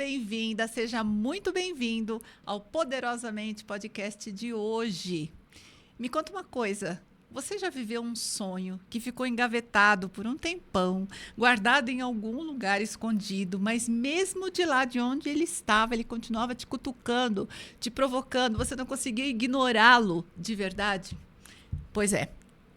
bem-vinda, seja muito bem-vindo ao Poderosamente Podcast de hoje. Me conta uma coisa, você já viveu um sonho que ficou engavetado por um tempão, guardado em algum lugar escondido, mas mesmo de lá de onde ele estava, ele continuava te cutucando, te provocando, você não conseguia ignorá-lo de verdade? Pois é.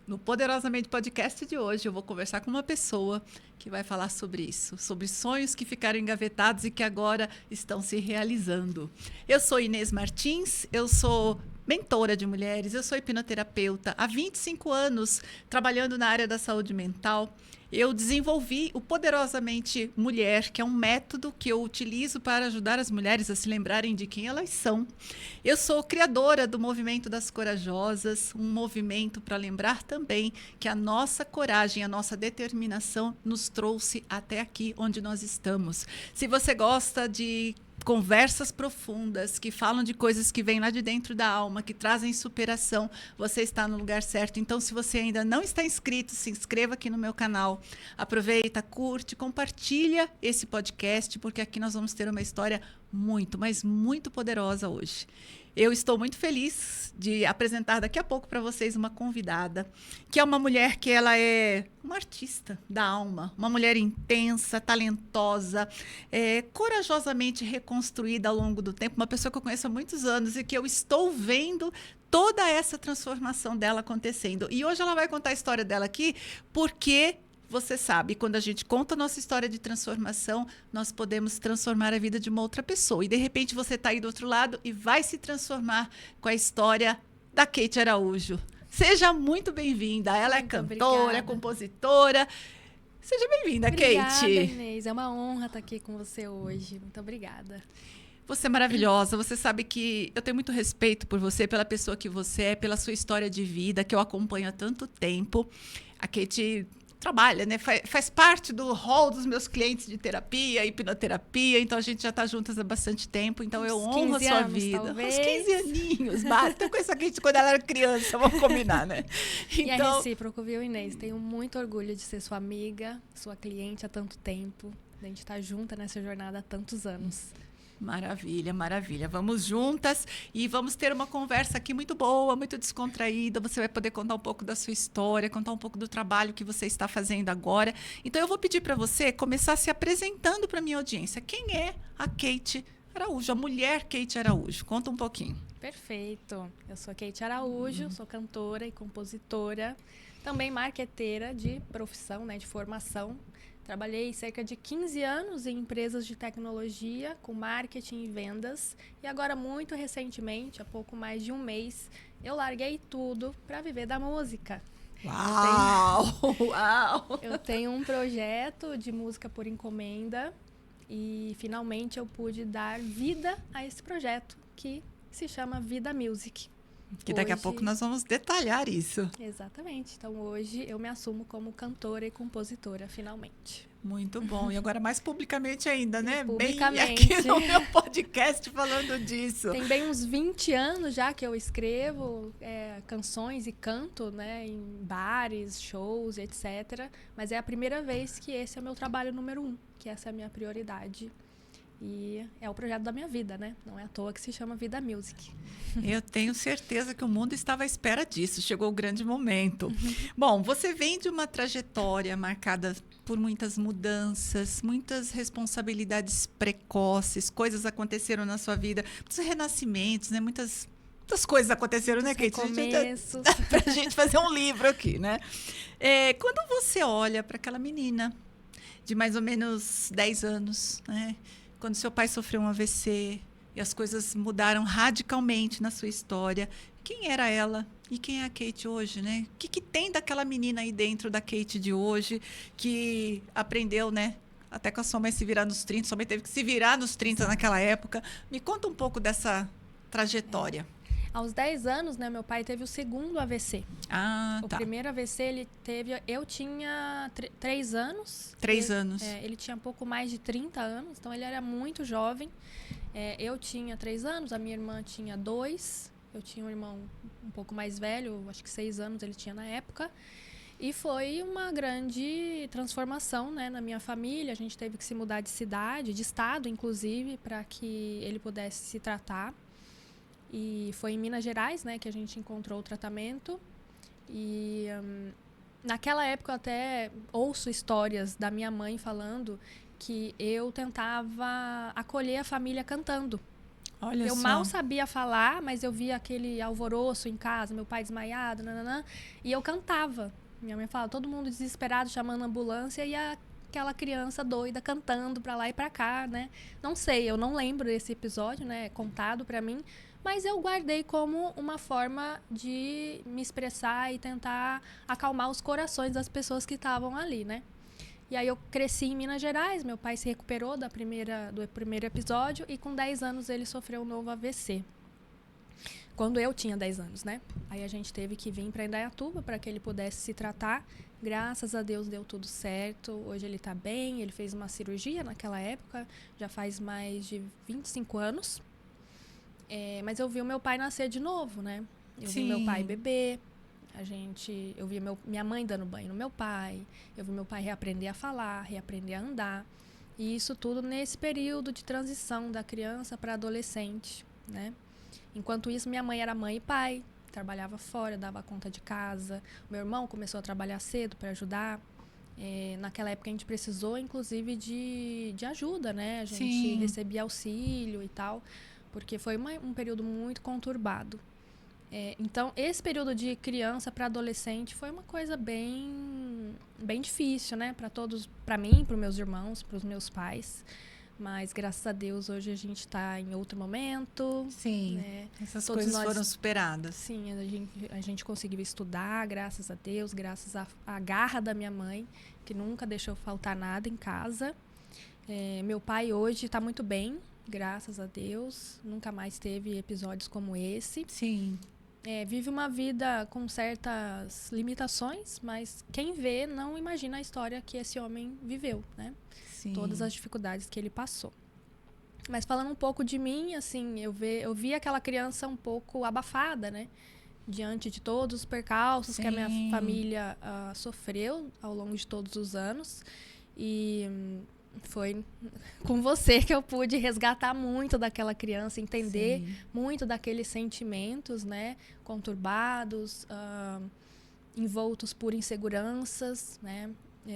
No Poderosamente Podcast de hoje, eu vou conversar com uma pessoa que vai falar sobre isso, sobre sonhos que ficaram engavetados e que agora estão se realizando. Eu sou Inês Martins, eu sou mentora de mulheres, eu sou hipnoterapeuta há 25 anos trabalhando na área da saúde mental. Eu desenvolvi o Poderosamente Mulher, que é um método que eu utilizo para ajudar as mulheres a se lembrarem de quem elas são. Eu sou criadora do Movimento das Corajosas, um movimento para lembrar também que a nossa coragem, a nossa determinação nos trouxe até aqui onde nós estamos. Se você gosta de conversas profundas, que falam de coisas que vêm lá de dentro da alma, que trazem superação, você está no lugar certo. Então, se você ainda não está inscrito, se inscreva aqui no meu canal. Aproveita, curte, compartilha esse podcast, porque aqui nós vamos ter uma história muito, mas muito poderosa hoje. Eu estou muito feliz de apresentar daqui a pouco para vocês uma convidada, que é uma mulher que ela é uma artista da alma, uma mulher intensa, talentosa, corajosamente reconstruída ao longo do tempo, uma pessoa que eu conheço há muitos anos e que eu estou vendo toda essa transformação dela acontecendo. E hoje ela vai contar a história dela aqui, porque você sabe, quando a gente conta a nossa história de transformação, nós podemos transformar a vida de uma outra pessoa. E, de repente, você está aí do outro lado e vai se transformar com a história da Kate Araújo. Seja muito bem-vinda. Ela é cantora, obrigada. É compositora. Seja bem-vinda, Kate. Obrigada, Inês. É uma honra estar aqui com você hoje. Muito obrigada. Você é maravilhosa, você sabe que eu tenho muito respeito por você, pela pessoa que você é, pela sua história de vida, que eu acompanho há tanto tempo. A Kate trabalha, né? Faz parte do hall dos meus clientes de terapia, hipnoterapia, então a gente já está juntas há bastante tempo, então eu honro a sua vida. Talvez. Uns 15 aninhos, basta. Eu conheço a Kate quando ela era criança, vamos combinar, né? E é recíproco, viu, Inês? Tenho muito orgulho de ser sua amiga, sua cliente há tanto tempo. A gente está junta nessa jornada há tantos anos. Maravilha, maravilha. Vamos juntas e vamos ter uma conversa aqui muito boa, muito descontraída. Você vai poder contar um pouco da sua história, contar um pouco do trabalho que você está fazendo agora. Então, eu vou pedir para você começar se apresentando para a minha audiência. Quem é a Kate Araújo, a mulher Kate Araújo? Conta um pouquinho. Perfeito. Eu sou Kate Araújo, sou cantora e compositora, também marqueteira de profissão, né, de formação. Trabalhei cerca de 15 anos em empresas de tecnologia, com marketing e vendas. E agora, muito recentemente, há pouco mais de um mês, eu larguei tudo para viver da música. Uau! Uau! Eu tenho um projeto de música por encomenda e, finalmente, eu pude dar vida a esse projeto, que se chama Vida Music. Que daqui a pouco nós vamos detalhar isso. Exatamente. Então, hoje eu me assumo como cantora e compositora, finalmente. Muito bom. E agora mais publicamente ainda, né? Publicamente. Bem aqui no meu podcast falando disso. Tem bem uns 20 anos já que eu escrevo canções e canto, né? Em bares, shows, etc. Mas é a primeira vez que esse é o meu trabalho número 1, que essa é a minha prioridade. E é o projeto da minha vida, né? Não é à toa que se chama Vida Music. Eu tenho certeza que o mundo estava à espera disso. Chegou o grande momento. Bom, você vem de uma trajetória marcada por muitas mudanças, muitas responsabilidades precoces, coisas aconteceram na sua vida, muitos renascimentos, né? Muitas coisas aconteceram, né, Kate? Dá pra gente fazer um livro aqui, né? Quando você olha para aquela menina de mais ou menos 10 anos, né? Quando seu pai sofreu um AVC e as coisas mudaram radicalmente na sua história, quem era ela e quem é a Kate hoje, né? O que tem daquela menina aí dentro da Kate de hoje que aprendeu, né? Até com a sua mãe se virar nos 30, sua mãe teve que se virar nos 30 naquela época. Me conta um pouco dessa trajetória. Aos 10 anos, né, meu pai teve o segundo AVC. Ah, o tá. primeiro AVC ele teve... Eu tinha 3 anos. 3 anos. Ele tinha pouco mais de 30 anos, então ele era muito jovem. Eu tinha 3 anos, a minha irmã tinha 2. Eu tinha um irmão um pouco mais velho, acho que 6 anos ele tinha na época. E foi uma grande transformação, né, na minha família. A gente teve que se mudar de cidade, de estado, inclusive, para que ele pudesse se tratar. E foi em Minas Gerais, né, que a gente encontrou o tratamento. E naquela época eu até ouço histórias da minha mãe falando que eu tentava acolher a família cantando. Olha Eu só. mal sabia falar, mas eu via aquele alvoroço em casa, meu pai desmaiado, nananã, e eu cantava. Minha mãe fala, todo mundo desesperado, chamando a ambulância, e aquela criança doida cantando pra lá e pra cá, né? Não sei, eu não lembro desse episódio, né? Contado pra mim, mas eu guardei como uma forma de me expressar e tentar acalmar os corações das pessoas que estavam ali, né? E aí eu cresci em Minas Gerais, meu pai se recuperou do primeiro episódio e com 10 anos ele sofreu um novo AVC. Quando eu tinha 10 anos, né? Aí a gente teve que vir para Indaiatuba para que ele pudesse se tratar. Graças a Deus deu tudo certo. Hoje ele está bem, ele fez uma cirurgia naquela época, já faz mais de 25 anos. Mas eu vi o meu pai nascer de novo, né? Eu vi meu pai beber. Eu vi minha mãe dando banho no meu pai, eu vi meu pai reaprender a falar, reaprender a andar. E isso tudo nesse período de transição da criança para adolescente, né? Enquanto isso, minha mãe era mãe e pai, trabalhava fora, dava conta de casa. Meu irmão começou a trabalhar cedo para ajudar. Naquela época a gente precisou, inclusive, de ajuda, né? A gente recebia auxílio e tal, porque foi um período muito conturbado. Então, esse período de criança para adolescente foi uma coisa bem difícil, né? Para mim, para os meus irmãos, para os meus pais. Mas, graças a Deus, hoje a gente está em outro momento. Sim, né? Essas coisas foram superadas. Sim, a gente conseguiu estudar, graças a Deus, graças à garra da minha mãe, que nunca deixou faltar nada em casa. Meu pai hoje está muito bem, graças a Deus. Nunca mais teve episódios como esse. Sim. Vive uma vida com certas limitações, mas quem vê não imagina a história que esse homem viveu, né? Sim. Todas as dificuldades que ele passou. Mas falando um pouco de mim, assim, eu vi aquela criança um pouco abafada, né? Diante de todos os percalços que a minha família sofreu ao longo de todos os anos. E foi com você que eu pude resgatar muito daquela criança, entender muito daqueles sentimentos, né, conturbados, envoltos por inseguranças, né,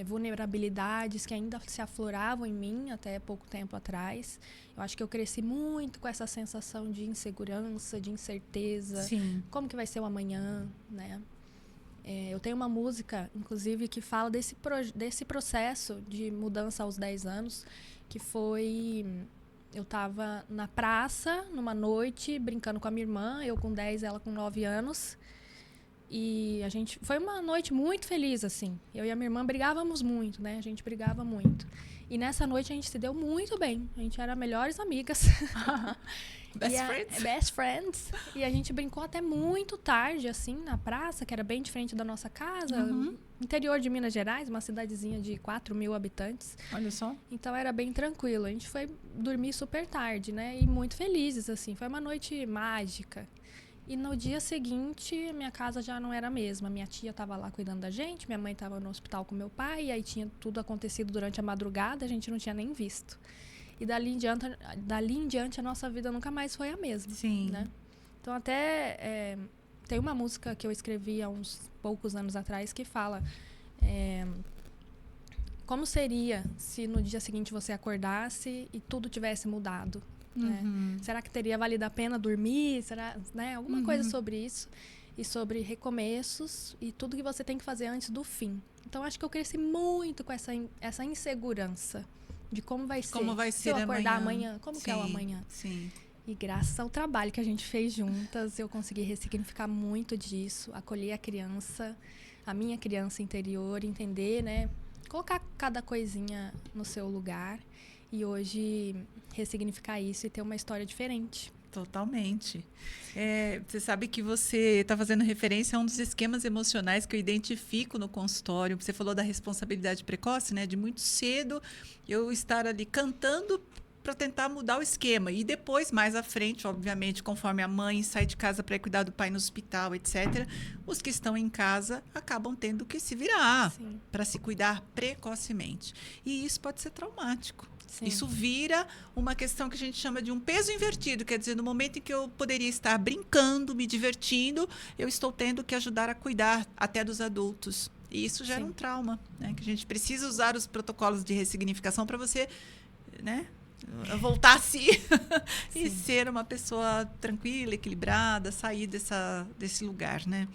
vulnerabilidades que ainda se afloravam em mim até pouco tempo atrás. Eu acho que eu cresci muito com essa sensação de insegurança, de incerteza. Sim. Como que vai ser o amanhã, né? Eu tenho uma música, inclusive, que fala desse processo de mudança aos 10 anos, que foi... Eu estava na praça, numa noite, brincando com a minha irmã, eu com 10, ela com 9 anos. E foi uma noite muito feliz, assim. Eu e a minha irmã brigávamos muito, né? A gente brigava muito. E nessa noite a gente se deu muito bem. A gente era melhores amigas. Best friends. E a gente brincou até muito tarde, assim, na praça, que era bem diferente da nossa casa. Interior de Minas Gerais, uma cidadezinha de 4.000 habitantes. Olha só. Então era bem tranquilo. A gente foi dormir super tarde, né? E muito felizes, assim. Foi uma noite mágica. E no dia seguinte, minha casa já não era a mesma. Minha tia estava lá cuidando da gente, minha mãe estava no hospital com meu pai, e aí tinha tudo acontecido durante a madrugada, a gente não tinha nem visto. E dali em diante a nossa vida nunca mais foi a mesma. Sim. Né? Então até tem uma música que eu escrevi há uns poucos anos atrás que fala como seria se no dia seguinte você acordasse e tudo tivesse mudado. Né? Será que teria valido a pena dormir? Será, né? Alguma coisa sobre isso. E sobre recomeços e tudo que você tem que fazer antes do fim. Então, acho que eu cresci muito com essa insegurança de como vai ser se eu acordar amanhã. Como que é o amanhã? Sim. E graças ao trabalho que a gente fez juntas, eu consegui ressignificar muito disso, acolher a criança, a minha criança interior, entender, né? Colocar cada coisinha no seu lugar. E hoje ressignificar isso e ter uma história diferente. Totalmente. Você sabe que você está fazendo referência a um dos esquemas emocionais que eu identifico no consultório. Você falou da responsabilidade precoce, né? De muito cedo eu estar ali cantando para tentar mudar o esquema. E depois, mais à frente, obviamente, conforme a mãe sai de casa para cuidar do pai no hospital, etc., os que estão em casa acabam tendo que se virar para se cuidar precocemente. E isso pode ser traumático. Sim. Isso vira uma questão que a gente chama de um peso invertido. Quer dizer, no momento em que eu poderia estar brincando, me divertindo, eu estou tendo que ajudar a cuidar até dos adultos. E isso gera um trauma, né? Que a gente precisa usar os protocolos de ressignificação para você, né, voltar a si e ser uma pessoa tranquila, equilibrada, sair desse lugar, né?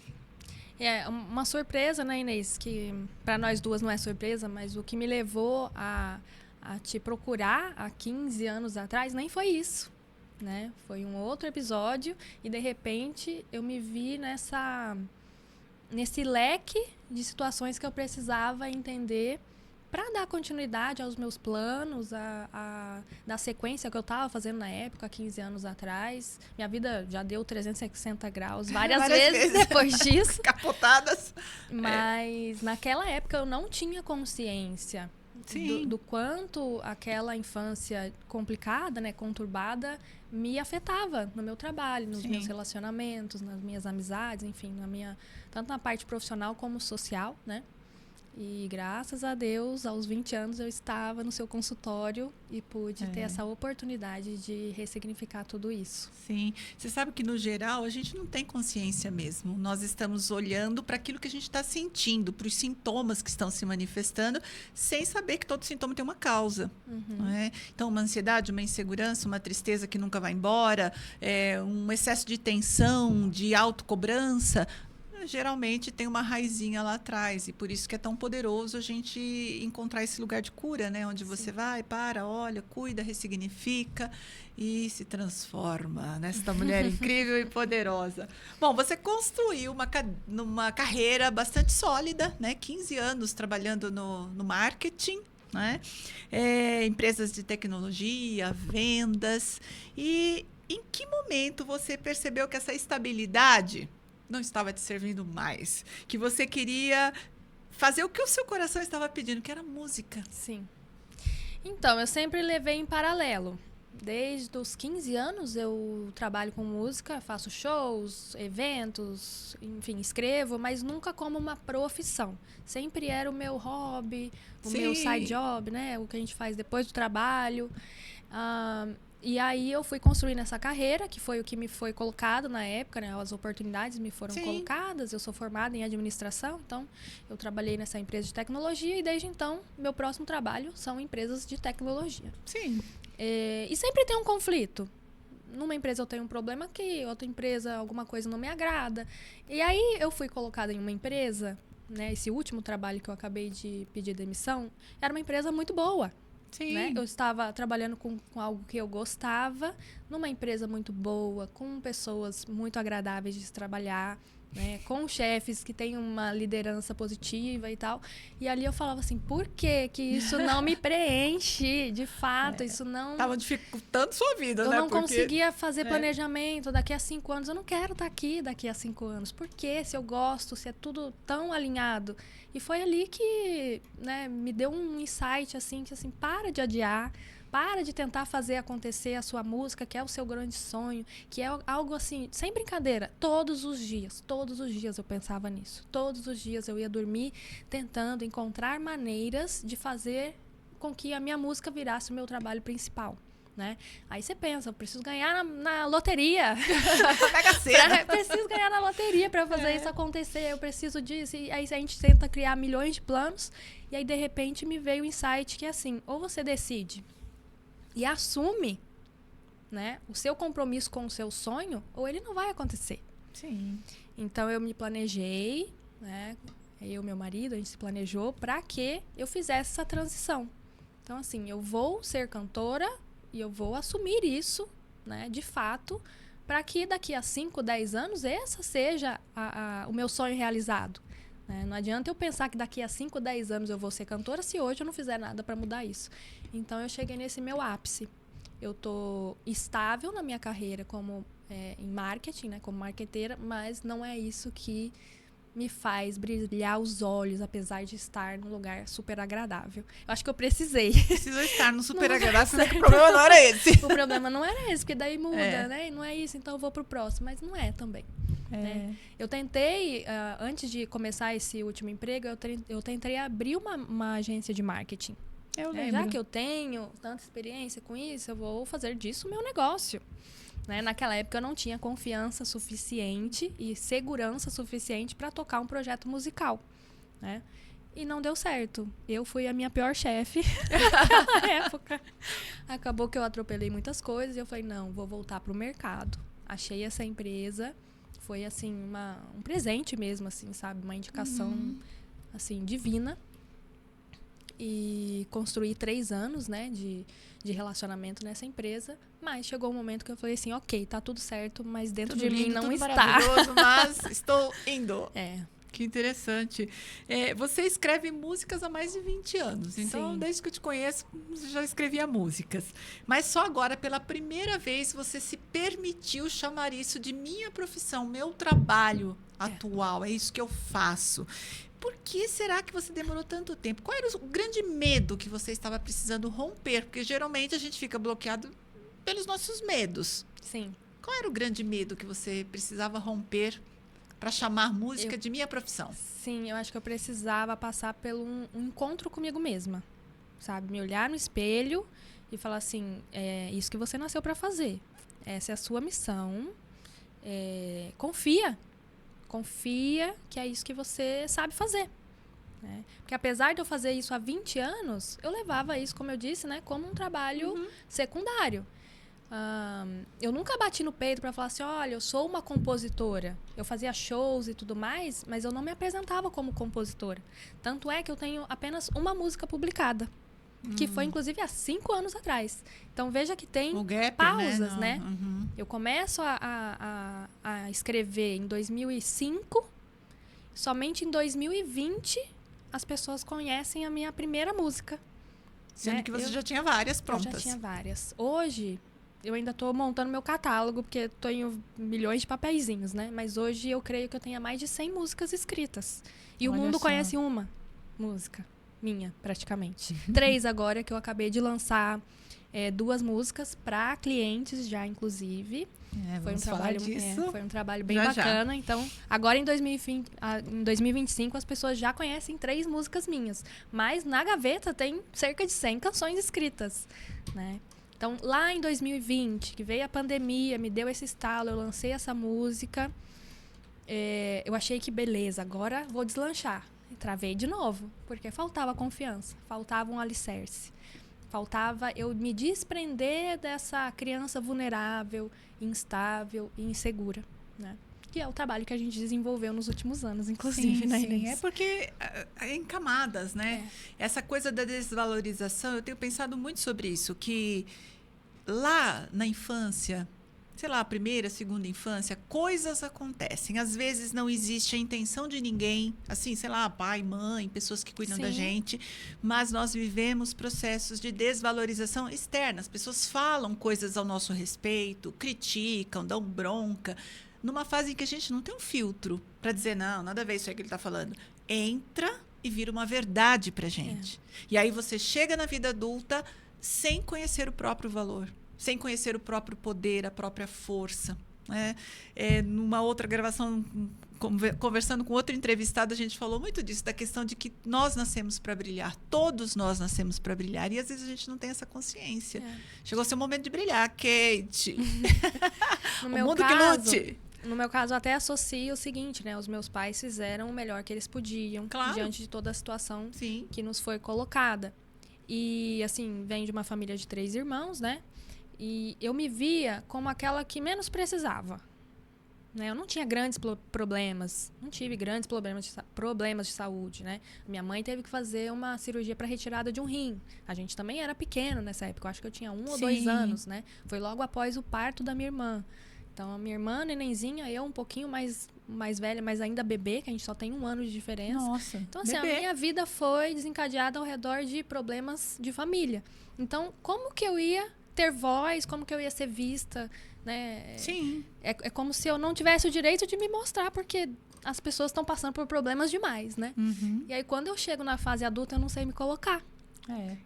É uma surpresa, né, Inês? Que para nós duas não é surpresa, mas o que me levou a te procurar há 15 anos atrás nem foi isso, né? Foi um outro episódio e, de repente, eu me vi nesse leque de situações que eu precisava entender para dar continuidade aos meus planos, da sequência que eu estava fazendo na época, há 15 anos atrás. Minha vida já deu 360 graus várias vezes depois disso. Capotadas. Mas naquela época eu não tinha consciência do quanto aquela infância complicada, né, conturbada, me afetava no meu trabalho, nos meus relacionamentos, nas minhas amizades, enfim, tanto na parte profissional como social, né? E graças a Deus, aos 20 anos eu estava no seu consultório e pude ter essa oportunidade de ressignificar tudo isso. Sim. Você sabe que, no geral, a gente não tem consciência mesmo. Nós estamos olhando para aquilo que a gente está sentindo, para os sintomas que estão se manifestando, sem saber que todo sintoma tem uma causa. Não é? Então, uma ansiedade, uma insegurança, uma tristeza que nunca vai embora, um excesso de tensão, de autocobrança, geralmente tem uma raizinha lá atrás, e por isso que é tão poderoso a gente encontrar esse lugar de cura, né? Onde você vai, olha, cuida, ressignifica e se transforma nesta mulher incrível e poderosa. Bom, você construiu uma carreira bastante sólida, né? 15 anos trabalhando no marketing, né? Empresas de tecnologia, vendas. E em que momento você percebeu que essa estabilidade não estava te servindo mais? Que você queria fazer o que o seu coração estava pedindo, que era música. Sim. Então, eu sempre levei em paralelo. Desde os 15 anos eu trabalho com música, faço shows, eventos, enfim, escrevo, mas nunca como uma profissão. Sempre era o meu hobby, o meu side job, né? O que a gente faz depois do trabalho. E aí eu fui construindo essa carreira, que foi o que me foi colocado na época, né? As oportunidades me foram colocadas. Eu sou formada em administração, então eu trabalhei nessa empresa de tecnologia e desde então meu próximo trabalho são empresas de tecnologia. Sim. E sempre tem um conflito. Numa empresa eu tenho um problema aqui, outra empresa alguma coisa não me agrada. E aí eu fui colocada em uma empresa, né? Esse último trabalho que eu acabei de pedir demissão, era uma empresa muito boa. Né? Eu estava trabalhando com algo que eu gostava, numa empresa muito boa, com pessoas muito agradáveis de se trabalhar, né? Com chefes que têm uma liderança positiva e tal. E ali eu falava assim, por que isso não me preenche? De fato, isso não... Estava dificultando sua vida, eu né? não conseguia fazer planejamento. Daqui a 5 anos, eu não quero estar aqui daqui a 5 anos. Por quê? Se eu gosto, se é tudo tão alinhado. E foi ali que, né, me deu um insight, assim, que assim, para de adiar, para de tentar fazer acontecer a sua música, que é o seu grande sonho, que é algo assim, sem brincadeira, todos os dias eu pensava nisso. Todos os dias eu ia dormir tentando encontrar maneiras de fazer com que a minha música virasse o meu trabalho principal. Né? Aí você pensa, eu preciso ganhar na loteria. Preciso ganhar na loteria para fazer isso acontecer. Eu preciso disso. E aí a gente tenta criar milhões de planos. E aí, de repente, me veio o insight que é assim, ou você decide e assume, né, o seu compromisso com o seu sonho, ou ele não vai acontecer. Sim. Então, eu me planejei, né? Eu e meu marido, a gente se planejou para que eu fizesse essa transição. Então, assim, eu vou ser cantora e eu vou assumir isso, né, de fato, para que daqui a 5, 10 anos essa seja o meu sonho realizado. Né? Não adianta eu pensar que daqui a 5, 10 anos eu vou ser cantora se hoje eu não fizer nada para mudar isso. Então, eu cheguei nesse meu ápice. Eu estou estável na minha carreira como em marketing, né, como marqueteira, mas não é isso que me faz brilhar os olhos, apesar de estar num lugar super agradável. Eu acho que eu precisei. Precisou estar no super agradável, porque o problema não era esse. O problema não era esse, porque daí muda, né? Não é isso, então eu vou pro próximo. Mas não é também. Né? Eu tentei, antes de começar esse último emprego, eu tentei abrir uma agência de marketing. Já que eu tenho tanta experiência com isso, eu vou fazer disso o meu negócio. Né? Naquela época eu não tinha confiança suficiente e segurança suficiente para tocar um projeto musical. Né? E não deu certo. Eu fui a minha pior chefe naquela época. Acabou que eu atropelei muitas coisas e eu falei, não, vou voltar pro mercado. Achei essa empresa, foi assim, um presente mesmo, assim, sabe? Uma indicação assim, divina. E construí 3 anos, né, de relacionamento nessa empresa. Mas chegou um momento que eu falei assim, ok, tá tudo certo, mas dentro de mim não está. Maravilhoso, mas estou indo. É. Que interessante. Você escreve músicas há mais de 20 anos. Então, Sim. desde que eu te conheço, você já escrevia músicas. Mas só agora, pela primeira vez, você se permitiu chamar isso de minha profissão, meu trabalho atual. É isso que eu faço. Por que será que você demorou tanto tempo? Qual era o grande medo que você estava precisando romper? Porque geralmente a gente fica bloqueado pelos nossos medos. Sim. Qual era o grande medo que você precisava romper para chamar música de minha profissão? Sim, eu acho que eu precisava passar por um encontro comigo mesma. Sabe? Me olhar no espelho e falar assim, é isso que você nasceu para fazer. Essa é a sua missão. Confia. Confia que é isso que você sabe fazer. Né? Porque apesar de eu fazer isso há 20 anos, eu levava isso, como eu disse, né, como um trabalho secundário. Eu nunca bati no peito para falar assim, olha, eu sou uma compositora. Eu fazia shows e tudo mais, mas eu não me apresentava como compositora. Tanto é que eu tenho apenas uma música publicada, que foi, inclusive, há 5 anos atrás. Então, veja que tem pausas, né? Eu começo a escrever em 2005, somente em 2020 as pessoas conhecem a minha primeira música. Sendo que você já tinha várias prontas. Eu já tinha várias. Hoje, eu ainda estou montando meu catálogo, porque tenho milhões de papeizinhos, né? Mas hoje eu creio que eu tenha mais de 100 músicas escritas. E Olha o mundo só. conhece uma música minha, praticamente. 3 agora, que eu acabei de lançar 2 músicas para clientes já, inclusive. Foi um trabalho bem bacana. Já. Então, agora em 2025, as pessoas já conhecem 3 músicas minhas. Mas na gaveta tem cerca de 100 canções escritas, né? Então, lá em 2020, que veio a pandemia, me deu esse estalo, eu lancei essa música. Eu achei que beleza, agora vou deslanchar. E travei de novo, porque faltava confiança, faltava um alicerce. Faltava eu me desprender dessa criança vulnerável, instável e insegura, né? Que é o trabalho que a gente desenvolveu nos últimos anos, inclusive, né, Inês? É porque é em camadas, né? Essa coisa da desvalorização, eu tenho pensado muito sobre isso, que lá na infância, sei lá, primeira, segunda infância, coisas acontecem. Às vezes não existe a intenção de ninguém, assim, sei lá, pai, mãe, pessoas que cuidam da gente, mas nós vivemos processos de desvalorização externa. As pessoas falam coisas ao nosso respeito, criticam, dão bronca, numa fase em que a gente não tem um filtro para dizer, não, nada a ver isso aí que ele está falando. Entra e vira uma verdade para a gente. E aí você chega na vida adulta sem conhecer o próprio valor, sem conhecer o próprio poder, a própria força. Né? Numa outra gravação, conversando com outro entrevistado, a gente falou muito disso, da questão de que nós nascemos para brilhar, todos nós nascemos para brilhar, e às vezes a gente não tem essa consciência. Chegou o seu momento de brilhar, Kate. No o meu mundo caso, que lute. No meu caso, até associo o seguinte, né? Os meus pais fizeram o melhor que eles podiam, diante de toda a situação que nos foi colocada. E, assim, venho de uma família de 3 irmãos, né? E eu me via como aquela que menos precisava. Né? Eu não tinha grandes problemas, não tive grandes problemas de saúde, né? Minha mãe teve que fazer uma cirurgia para retirada de um rim. A gente também era pequeno nessa época, eu acho que eu tinha 1 ou 2 anos, né? Foi logo após o parto da minha irmã. Então, a minha irmã, nenenzinha, eu um pouquinho mais velha, mas ainda bebê, que a gente só tem 1 ano de diferença. Nossa, então, assim, bebê. A minha vida foi desencadeada ao redor de problemas de família. Então, como que eu ia ter voz, como que eu ia ser vista, né? Sim. É como se eu não tivesse o direito de me mostrar, porque as pessoas estão passando por problemas demais, né? E aí, quando eu chego na fase adulta, eu não sei me colocar.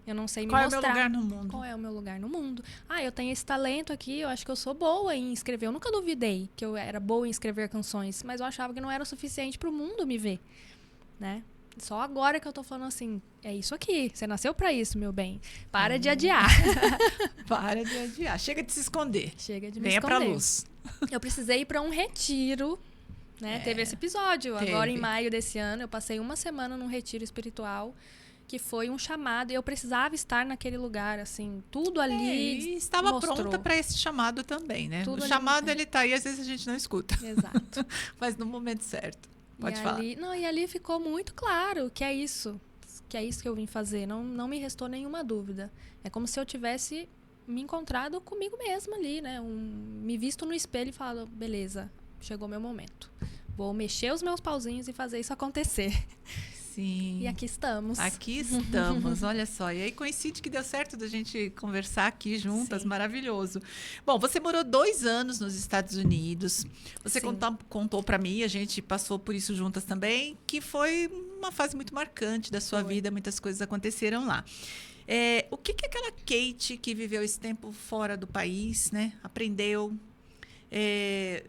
Eu não sei me mostrar. Qual é o meu lugar no mundo? Qual é o meu lugar no mundo? Eu tenho esse talento aqui, eu acho que eu sou boa em escrever. Eu nunca duvidei que eu era boa em escrever canções, mas eu achava que não era o suficiente pro mundo me ver, né? Só agora que eu tô falando assim, é isso aqui, você nasceu pra isso, meu bem. Para de adiar. Para de adiar. Chega de se esconder. Chega de me Venha esconder. pra luz. Eu precisei ir pra um retiro, né? Teve esse episódio. Agora, em maio desse ano, eu passei uma semana num retiro espiritual, que foi um chamado, e eu precisava estar naquele lugar, assim, tudo ali E estava mostrou. pronta para esse chamado também, né? Tudo o ali, chamado, ele tá aí, às vezes a gente não escuta. Exato. Mas no momento certo. Pode falar. E ali ficou muito claro que é isso que eu vim fazer. Não me restou nenhuma dúvida. É como se eu tivesse me encontrado comigo mesma ali, né? Me visto no espelho e falado, beleza, chegou meu momento. Vou mexer os meus pauzinhos e fazer isso acontecer. Sim. E aqui estamos. Aqui estamos, olha só. E aí coincide que deu certo da gente conversar aqui juntas, maravilhoso. Bom, você morou 2 anos nos Estados Unidos. Você contou para mim, a gente passou por isso juntas também, que foi uma fase muito marcante da sua vida, muitas coisas aconteceram lá. O que aquela Kate que viveu esse tempo fora do país, né, aprendeu?